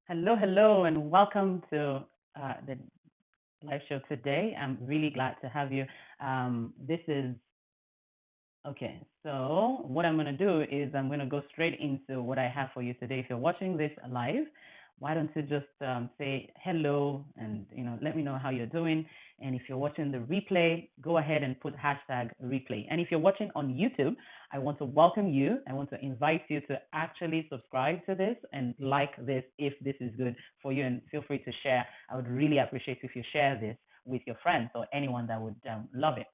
Hello, hello, and welcome to the live show today. I'm really glad to have you. This is okay. So, what I'm going to do is I'm going to go straight into what I have for you today. If you're watching this live, why don't you just say hello and let me know how you're doing. And if you're watching the replay, go ahead and put hashtag replay. And if you're watching on YouTube, I want to welcome you. I want to invite you to actually subscribe to this and like this if this is good for you. And feel free to share. I would really appreciate if you share this with your friends or anyone that would love it.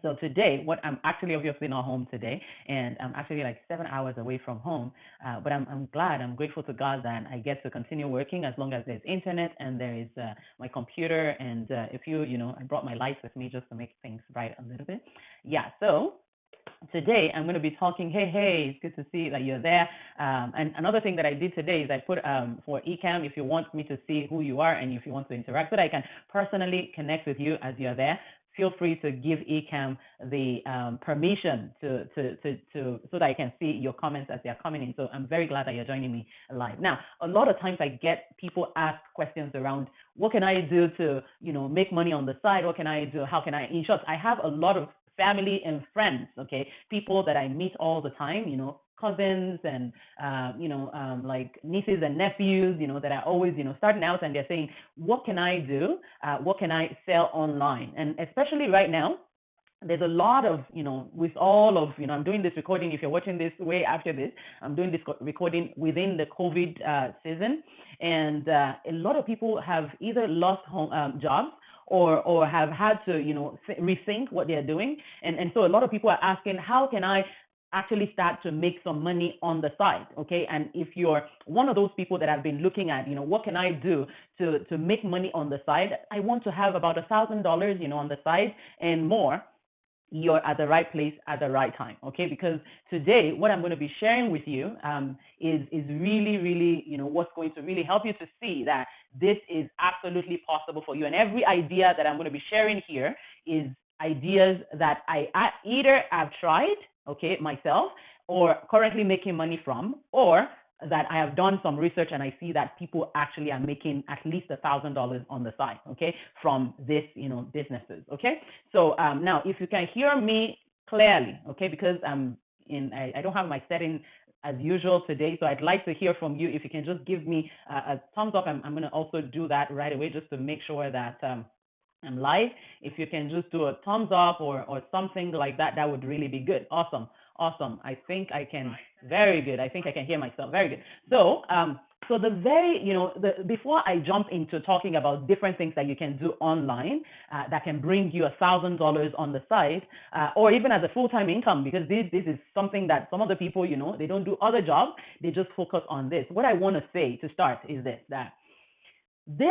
So today, what I'm actually obviously not home today, and I'm actually like 7 hours away from home. But I'm glad, I'm grateful to God that I get to continue working as long as there's internet and there is my computer. And if I brought my lights with me just to make things bright a little bit. Yeah. So today I'm going to be talking. Hey, it's good to see that you're there. And another thing that I did today is I put for Ecamm, if you want me to see who you are and if you want to interact, so that I can personally connect with you as you're there. Feel free to give Ecamm the permission to so that I can see your comments as they are coming in. So I'm very glad that you're joining me live. Now, a lot of times I get people ask questions around what can I do to make money on the side? What can I do? How can I? In short, I have a lot of family and friends, okay, people that I meet all the time, cousins and like nieces and nephews, that are always starting out, and they're saying, what can I do? What can I sell online? And especially right now, there's a lot of, with all of, I'm doing this recording. If you're watching this way after this, I'm doing this recording within the COVID season. And a lot of people have either lost home, jobs or have had to, rethink what they're doing. And so a lot of people are asking, how can I actually start to make some money on the side? Okay. And if you're one of those people that have been looking at, what can I do to make money on the side? I want to have about $1,000, on the side and more. You're at the right place at the right time, okay? Because today, what I'm going to be sharing with you is really, really, what's going to really help you to see that this is absolutely possible for you. And every idea that I'm going to be sharing here is ideas that I either have tried, okay, myself, or currently making money from, or that I have done some research and I see that people actually are making at least $1,000 on the side, okay, from this, businesses, okay. So now, if you can hear me clearly, okay, because I don't have my setting as usual today, so I'd like to hear from you. If you can just give me a thumbs up, I'm going to also do that right away just to make sure that I'm live. If you can just do a thumbs up or something like that, that would really be good. Awesome. Awesome. I think I can. Very good. I think I can hear myself. Very good. So, so before I jump into talking about different things that you can do online that can bring you $1,000 on the side, or even as a full-time income, because this is something that some of the people, they don't do other jobs, they just focus on this. What I want to say to start is this: that these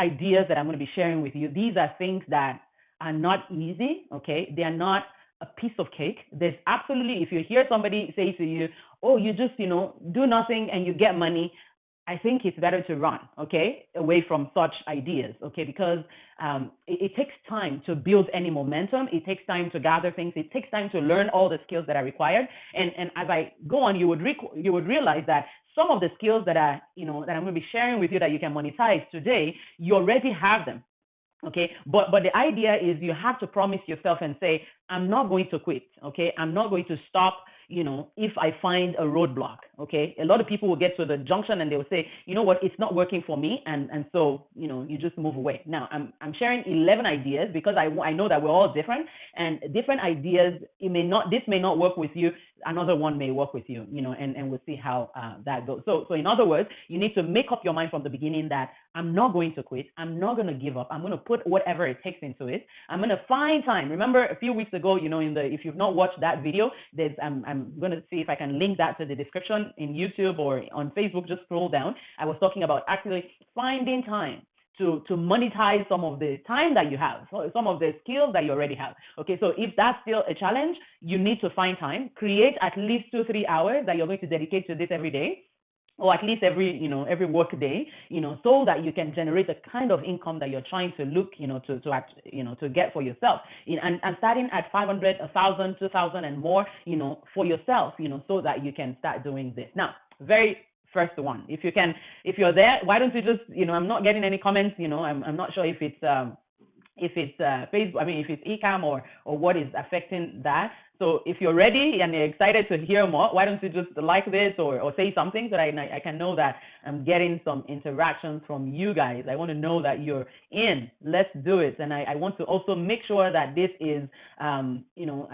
ideas that I'm going to be sharing with you, these are things that are not easy, okay? They are not a piece of cake. There's absolutely, if you hear somebody say to you, oh, you just, do nothing and you get money, I think it's better to run, okay, away from such ideas, okay, because it takes time to build any momentum. It takes time to gather things. It takes time to learn all the skills that are required. And as I go on, you would realize that some of the skills that are, that I'm going to be sharing with you that you can monetize today, you already have them. Okay, but the idea is you have to promise yourself and say, I'm not going to quit. Okay, I'm not going to stop, if I find a roadblock. Okay, a lot of people will get to the junction and they will say, you know what, it's not working for me, and so you just move away. Now I'm sharing 11 ideas because I know that we're all different, and different ideas, this may not work with you, another one may work with you, and we'll see how that goes. So in other words, you need to make up your mind from the beginning that I'm not going to quit. I'm not going to give up. I'm going to put whatever it takes into it. I'm going to find time. Remember a few weeks ago, if you've not watched that video, I'm going to see if I can link that to the description in YouTube or on Facebook. Just scroll down. I was talking about actually finding time to monetize some of the time that you have, some of the skills that you already have. Okay, so if that's still a challenge, you need to find time, create at least 2-3 hours that you're going to dedicate to this every day, or at least every work day, so that you can generate the kind of income that you're trying to look, to get for yourself. And starting at 500, 1,000, 2,000 and more, for yourself, so that you can start doing this. Now, very first one. If you're there, why don't you just, I'm not getting any comments, I'm not sure if it's Facebook, if it's Ecamm or what is affecting that. So if you're ready and you're excited to hear more, why don't you just like this or say something so that I can know that I'm getting some interactions from you guys. I want to know that you're in. Let's do it. And I want to also make sure that this is, I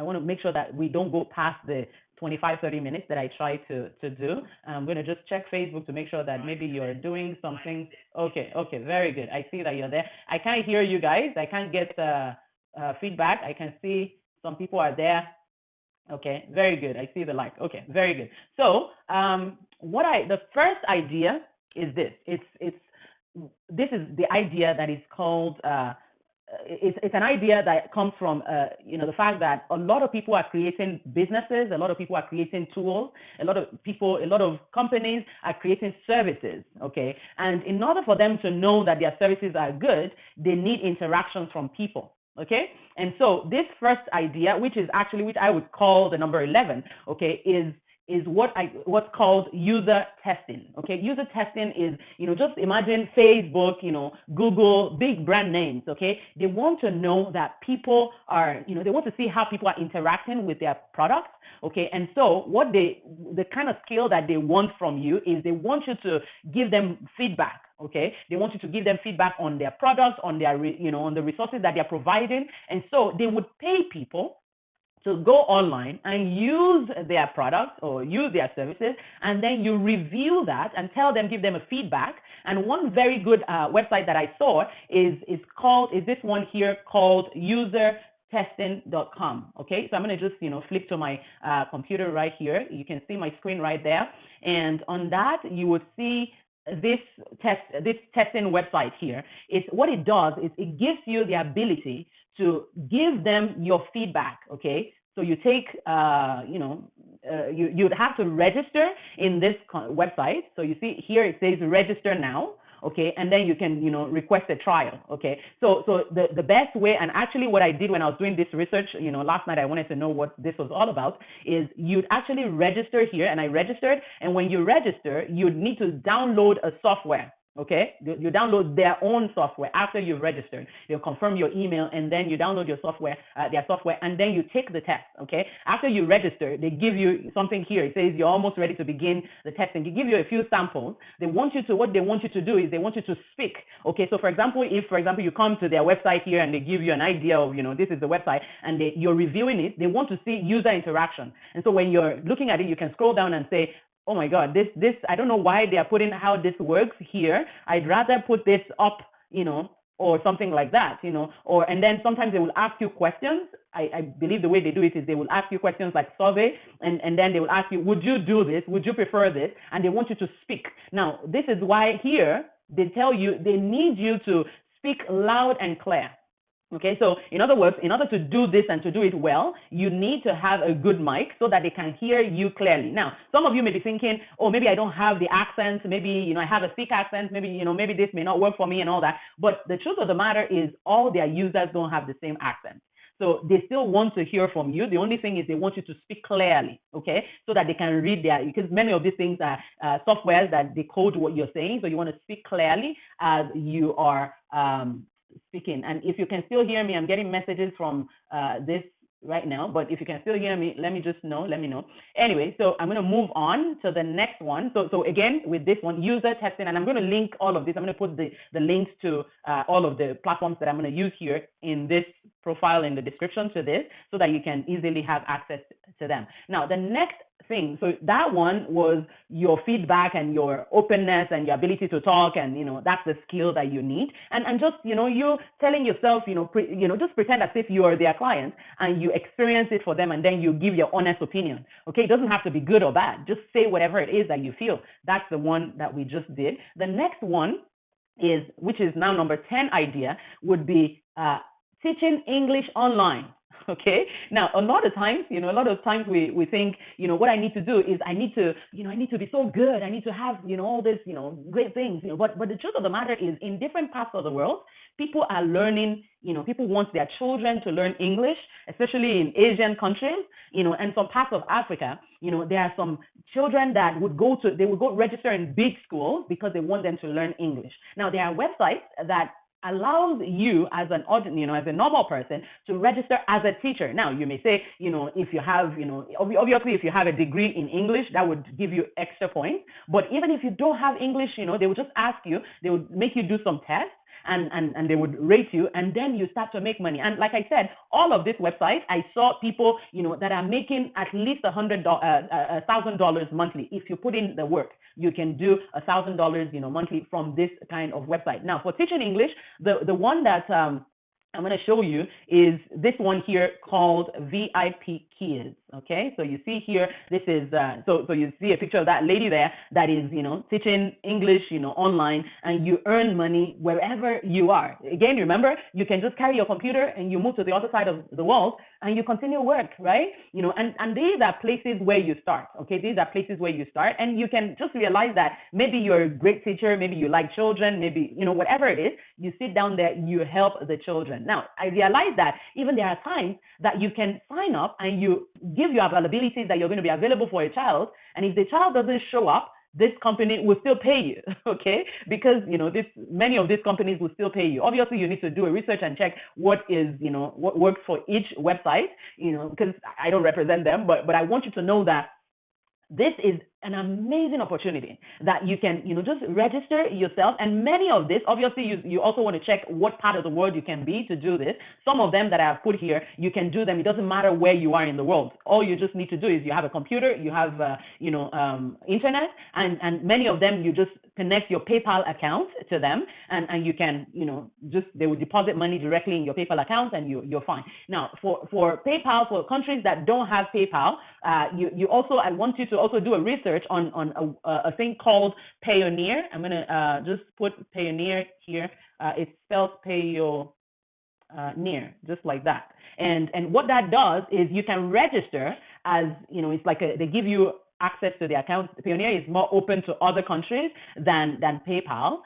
want to make sure that we don't go past the 25-30 minutes that I try to do. I'm going to just check Facebook to make sure that maybe you're doing something. Okay, very good. I see that you're there. I can't hear you guys. I can't get feedback. I can see some people are there. Okay, very good. I see the like. Okay, very good. So the first idea is this. This is the idea that is called it's an idea that comes from the fact that a lot of people are creating businesses, a lot of people are creating tools, a lot of companies are creating services, okay? And in order for them to know that their services are good, they need interactions from people. Okay, and so this first idea, which I would call the number 11, okay, is what's called user testing. Okay, user testing is, just imagine Facebook, Google, big brand names. Okay, they want to know that people are, they want to see how people are interacting with their products. Okay, and so the kind of skill that they want from you is they want you to give them feedback. Okay, they want you to give them feedback on their products, on their, on the resources that they're providing, and so they would pay people to go online and use their products or use their services, and then you review that and give them a feedback. And one very good website that I saw is this one here called usertesting.com. Okay, so I'm going to just flip to my computer right here. You can see my screen right there, and on that you would see this testing website here. What it does is it gives you the ability to give them your feedback. Okay, so you take you'd have to register in this website. So you see here it says register now. Okay, and then you can, request a trial. Okay, so the best way, and actually what I did when I was doing this research, last night I wanted to know what this was all about, is you'd actually register here, and I registered, and when you register, you'd need to download a software. Okay, you download their own software after you've registered. They'll confirm your email, and then you download your software, their software, and then you take the test. Okay, after you register, they give you something here. It says you're almost ready to begin the testing. They give you a few samples. What they want you to do is they want you to speak. Okay, so for example, if you come to their website here and they give you an idea of, this is the website, and you're reviewing it, they want to see user interaction. And so when you're looking at it, you can scroll down and say, oh my God, this, I don't know why they are putting how this works here. I'd rather put this up, or something like that, and then sometimes they will ask you questions. I believe the way they do it is they will ask you questions like survey, and then they will ask you, would you do this? Would you prefer this? And they want you to speak. Now, this is why here they tell you they need you to speak loud and clear. Okay, so in other words, in order to do this and to do it well, you need to have a good mic so that they can hear you clearly. Now, some of you may be thinking, oh, maybe I don't have the accent, maybe, I have a thick accent, maybe, maybe this may not work for me and all that. But the truth of the matter is all their users don't have the same accent. So they still want to hear from you. The only thing is they want you to speak clearly, okay, so that they can read because many of these things are softwares that decode what you're saying. So you want to speak clearly as you are speaking. And if you can still hear me, I'm getting messages from this right now, but if you can still hear me, let me know. Anyway, so I'm going to move on to the next one. So again, with this one, user testing, and I'm going to link all of this. I'm going to put the links to all of the platforms that I'm going to use here in this profile in the description to this, so that you can easily have access to them. Now, the next thing, so that one was your feedback and your openness and your ability to talk, and that's the skill that you need. And just you telling yourself, just pretend as if you are their client and you experience it for them, and then you give your honest opinion. Okay, it doesn't have to be good or bad. Just say whatever it is that you feel. That's the one that we just did. The next one which is now number 10 idea, would be teaching English online. Okay. Now, a lot of times, a lot of times we think, what I need to do is I need to be so good. I need to have, all this, great things, but the truth of the matter is in different parts of the world, people are learning, people want their children to learn English, especially in Asian countries, and some parts of Africa, there are some children that they would go register in big schools because they want them to learn English. Now, there are websites that allows you as an as a normal person to register as a teacher. Now, you may say, if you have, obviously, if you have a degree in English, that would give you extra points. But even if you don't have English, they would just ask you, they would make you do some tests. And they would rate you, and then you start to make money. And like I said, all of this website, I saw people, that are making at least $1,000 monthly. If you put in the work, you can do $1,000, monthly from this kind of website. Now, for teaching English, the one that I'm going to show you is this one here called VIP Kids. Okay, so you see here, this is so you see a picture of that lady there that is teaching English online, and you earn money wherever you are. Again, remember, you can just carry your computer and you move to the other side of the world and you continue work, right? And these are places where you start. Okay, these are places where you start, and you can just realize that maybe you're a great teacher, maybe you like children, maybe whatever it is, you sit down there, you help the children. Now, I realize that even there are times that you can sign up and you give your availability that you're going to be available for a child, and if the child doesn't show up, this company will still pay you, okay? Because many of these companies will still pay you. Obviously, you need to do a research and check what works for each website, because I don't represent them, but I want you to know that this is an amazing opportunity that you can, just register yourself. And many of this, obviously, you also want to check what part of the world you can be to do this. Some of them that I have put here, you can do them. It doesn't matter where you are in the world. All you just need to do is you have a computer, you have, internet, and many of them, you just connect your PayPal account to them, and you can, they will deposit money directly in your PayPal account, and you're fine. Now, for PayPal, for countries that don't have PayPal, I want you to also do a research on a thing called Payoneer. I'm going to just put Payoneer here. It's spelled Payoneer, just like that. And what that does is you can register as, it's like they give you access to the account. Payoneer is more open to other countries than PayPal.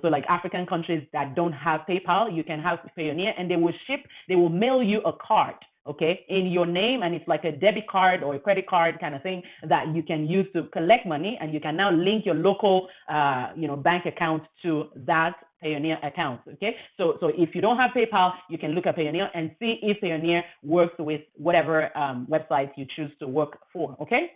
So like African countries that don't have PayPal, you can have Payoneer, and they will mail you a card, okay, in your name, and it's like a debit card or a credit card kind of thing that you can use to collect money, and you can now link your local, bank account to that Payoneer account, okay? So if you don't have PayPal, you can look at Payoneer and see if Payoneer works with whatever website you choose to work for, okay?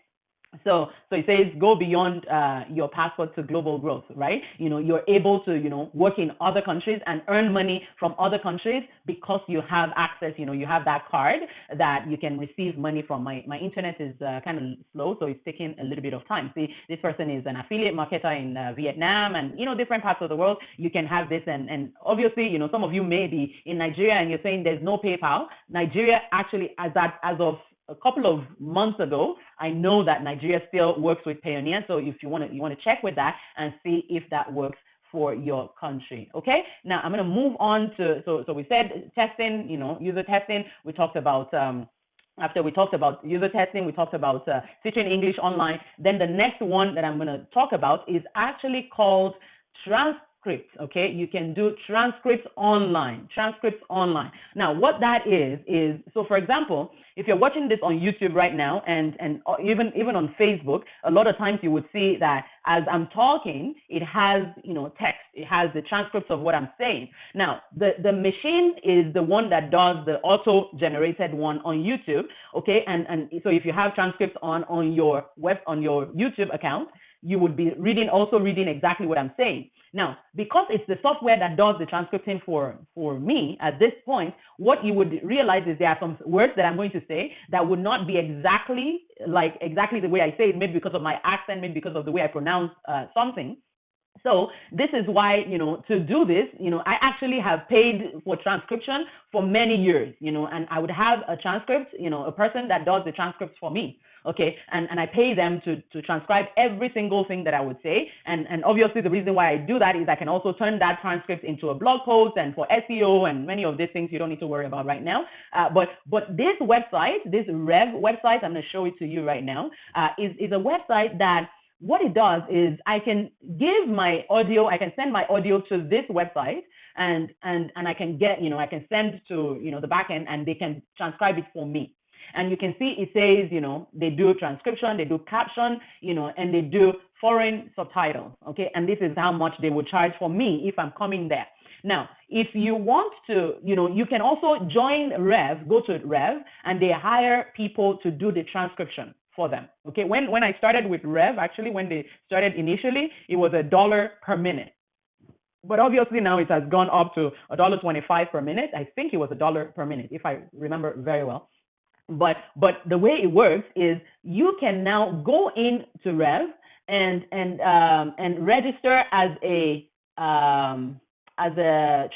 So it says go beyond your passport to global growth, right? You're able to, work in other countries and earn money from other countries because you have access, you have that card that you can receive money from. My internet is kind of slow, so it's taking a little bit of time. See, this person is an affiliate marketer in Vietnam and, different parts of the world. You can have this, and obviously, some of you may be in Nigeria and you're saying there's no PayPal. Nigeria actually, as of a couple of months ago, I know that Nigeria still works with Payoneer. So if you want to check with that and see if that works for your country. Okay. Now I'm going to move on to so we said testing, user testing. We talked about after we talked about user testing, we talked about teaching English online. Then the next one that I'm going to talk about is actually called transcripts. Okay, you can do transcripts online. Now, what that is so, for example, if you're watching this on YouTube right now, and even on Facebook, a lot of times you would see that as I'm talking, it has text. It has the transcripts of what I'm saying. Now, the machine is the one that does the auto-generated one on YouTube. Okay, and so if you have transcripts on your YouTube account, you would be also reading exactly what I'm saying. Now, because it's the software that does the transcripting for me at this point, what you would realize is there are some words that I'm going to say that would not be exactly the way I say it, maybe because of my accent, maybe because of the way I pronounce something. So this is why, to do this, I actually have paid for transcription for many years, and I would have a transcript, a person that does the transcripts for me. Okay, and I pay them to transcribe every single thing that I would say. And obviously the reason why I do that is I can also turn that transcript into a blog post and for SEO and many of these things you don't need to worry about right now. But this website, this Rev website, I'm going to show it to you right now, is a website that what it does is I can give my audio, I can send my audio to this website and I can get, I can send to, the backend and they can transcribe it for me. And you can see it says, they do transcription, they do caption, and they do foreign subtitles. Okay. And this is how much they would charge for me if I'm coming there. Now, if you want to, you can also join Rev, go to Rev, and they hire people to do the transcription for them. Okay. When I started with Rev, actually, when they started initially, it was $1 per minute. But obviously now it has gone up to $1.25 per minute. I think it was $1 per minute, if I remember very well. But the way it works is you can now go into Rev and register as a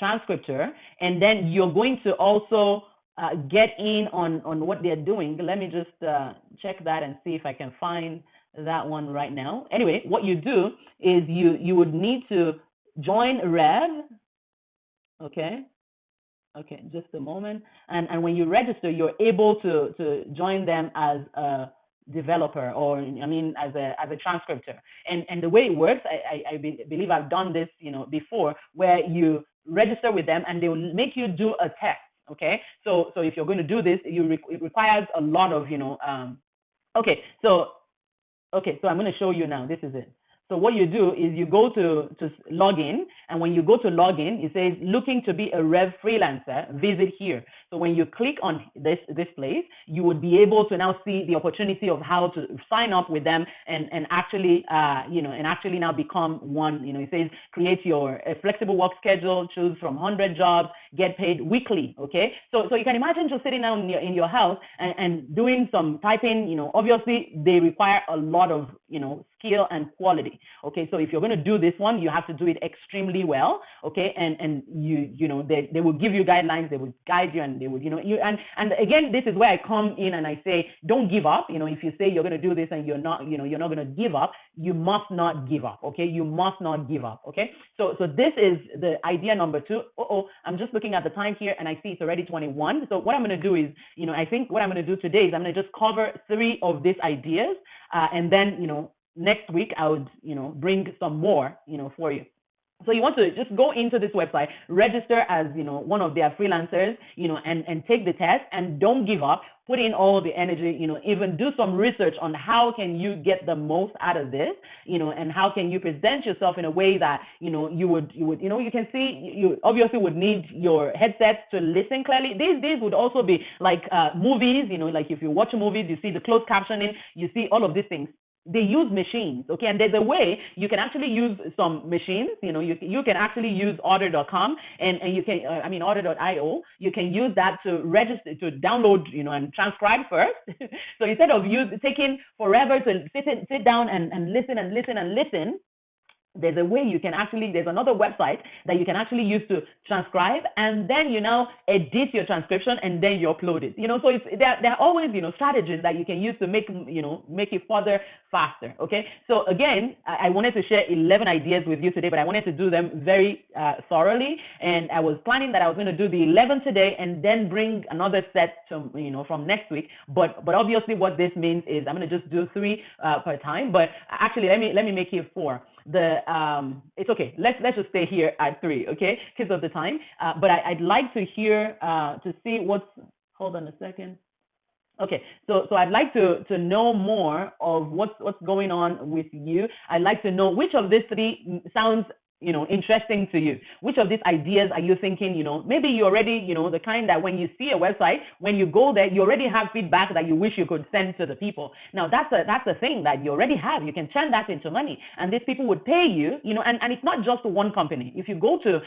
transcriptor, and then you're going to also get in on what they're doing. Let me just check that and see if I can find that one right now. Anyway, what you do is you would need to join Rev. Okay, just a moment. And when you register, you're able to join them as a developer, or as a transcriptor. And the way it works, I believe I've done this, before, where you register with them and they will make you do a test. Okay, so if you're going to do this, it requires a lot of, Okay, so I'm going to show you now. This is it. So what you do is you go to log in, and when you go to log in, it says looking to be a Rev freelancer, visit here. So when you click on this place, you would be able to now see the opportunity of how to sign up with them and actually now become one. It says create a flexible work schedule, choose from 100 jobs, get paid weekly. Okay, so you can imagine just sitting down in your house and doing some typing. Obviously they require a lot of skill and quality. Okay, so if you're going to do this one, you have to do it extremely well. Okay, and they will give you guidelines, they will guide you, and they would and again, this is where I come in and I say, don't give up. If you say you're going to do this and you're not going to give up, you must not give up. Okay, you must not give up. Okay, so this is the idea number 2. I'm just looking at the time here and I see it's already 21. So what I'm going to do is, I think what I'm going to do today is I'm going to just cover 3 of these ideas, and then next week I would bring some more for you. So you want to just go into this website, register as one of their freelancers, and take the test, and don't give up. Put in all the energy, even do some research on how can you get the most out of this, and how can you present yourself in a way that you would you can see, you obviously would need your headsets to listen clearly. These would also be like movies, like if you watch movies, you see the closed captioning, you see all of these things. They use machines, okay, and there's a way you can actually use some machines. You can actually use Order.com and you can, Order.io. You can use that to register, to download, and transcribe first. So instead of taking forever to sit down and listen, there's a way you can there's another website that you can actually use to transcribe, and then you now edit your transcription and then you upload it. So there are always, strategies that you can use to make it further faster. Okay. So again, I wanted to share 11 ideas with you today, but I wanted to do them very thoroughly. And I was planning that I was going to do the 11 today and then bring another set to, from next week. But obviously what this means is I'm going to just do 3 per time, but actually let me make it 4. It's okay. Let's just stay here at 3, okay, because of the time. But I'd like to hear to see hold on a second. Okay, so I'd like to know more of what's going on with you. I'd like to know which of these 3 sounds interesting to you. Which of these ideas are you thinking, maybe you already, the kind that when you see a website, when you go there, you already have feedback that you wish you could send to the people. Now that's a thing that you already have. You can turn that into money, and these people would pay you, and it's not just one company. If you go to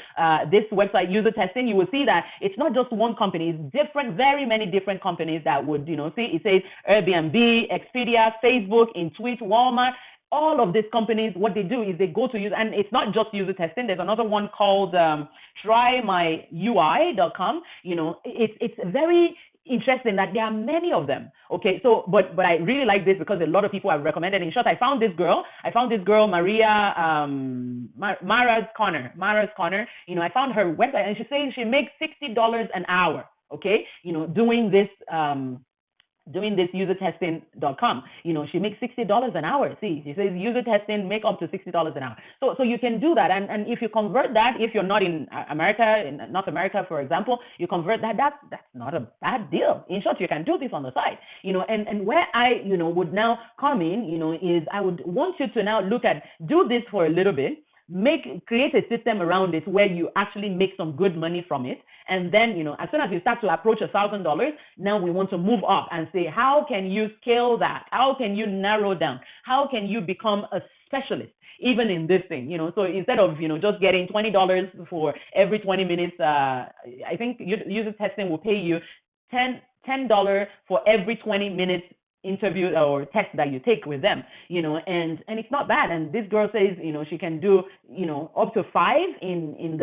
this website, user testing, you will see that it's not just one company. It's very many different companies that would, see, it says Airbnb, Expedia, Facebook, Intuit, Walmart. all of these companies, what they do is they go to use, and it's not just user testing. There's another one called TryMyUI.com. It's very interesting that there are many of them. Okay, so but I really like this because a lot of people have recommended. In short, I found this girl, Maria Mara's Corner. I found her website, and she's saying she makes $60 an hour. Okay, doing this usertesting.com. She makes $60 an hour. See, she says user testing, make up to $60 an hour. So you can do that. And if you convert that, if you're not in America, in North America, for example, you convert that, that's not a bad deal. In short, you can do this on the side. And where I, would now come in, is I would want you to now look at, do this for a little bit, create a system around it where you actually make some good money from it. And then, as soon as you start to approach $1,000, now we want to move up and say, how can you scale that? How can you narrow down? How can you become a specialist even in this thing? So instead of, just getting $20 for every 20 minutes, I think user testing will pay you $10 for every 20 minutes interview or test that you take with them, and it's not bad. And this girl says, she can do, up to 5 in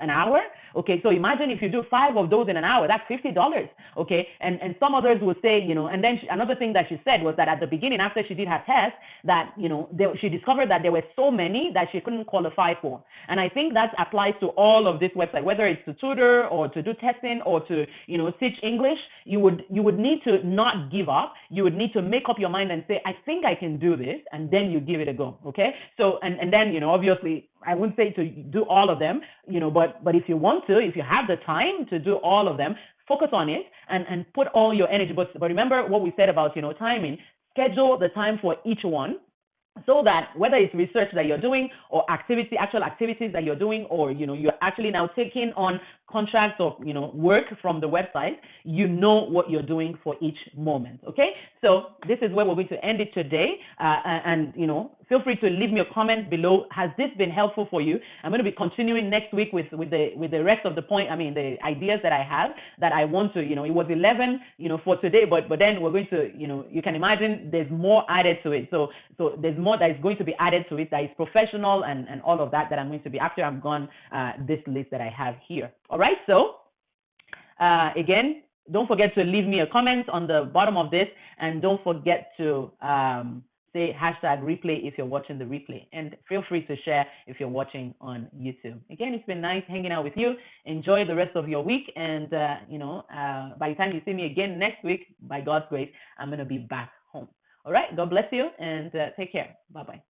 an hour. Okay, so imagine if you do 5 of those in an hour, that's $50. Okay, and some others will say, and then another thing that she said was that at the beginning, after she did her test, that she discovered that there were so many that she couldn't qualify for. And I think that applies to all of this website, whether it's to tutor or to do testing or to teach English. You would need to not give up. You would need to make up your mind and say, I think I can do this, and then you give it a go. Okay, so and then obviously I wouldn't say to do all of them, but if you want to, if you have the time to do all of them, focus on it and put all your energy. But remember what we said about, timing. Schedule the time for each one, so that whether it's research that you're doing or actual activities that you're doing, or, you're actually now taking on contracts or, work from the website, what you're doing for each moment. Okay. So this is where we're going to end it today. And feel free to leave me a comment below. Has this been helpful for you? I'm going to be continuing next week with the rest of the the ideas that I have that I want to, it was 11, for today, but then we're going to, you can imagine there's more added to it. So there's more that is going to be added to it that is professional and all of that I'm going to be, after I'm gone, this list that I have here. All right. So again, don't forget to leave me a comment on the bottom of this, and don't forget to say #replay if you're watching the replay, and feel free to share if you're watching on YouTube. Again, it's been nice hanging out with you. Enjoy the rest of your week, and by the time you see me again next week, by God's grace, I'm going to be back home. All right, God bless you, and take care. Bye-bye.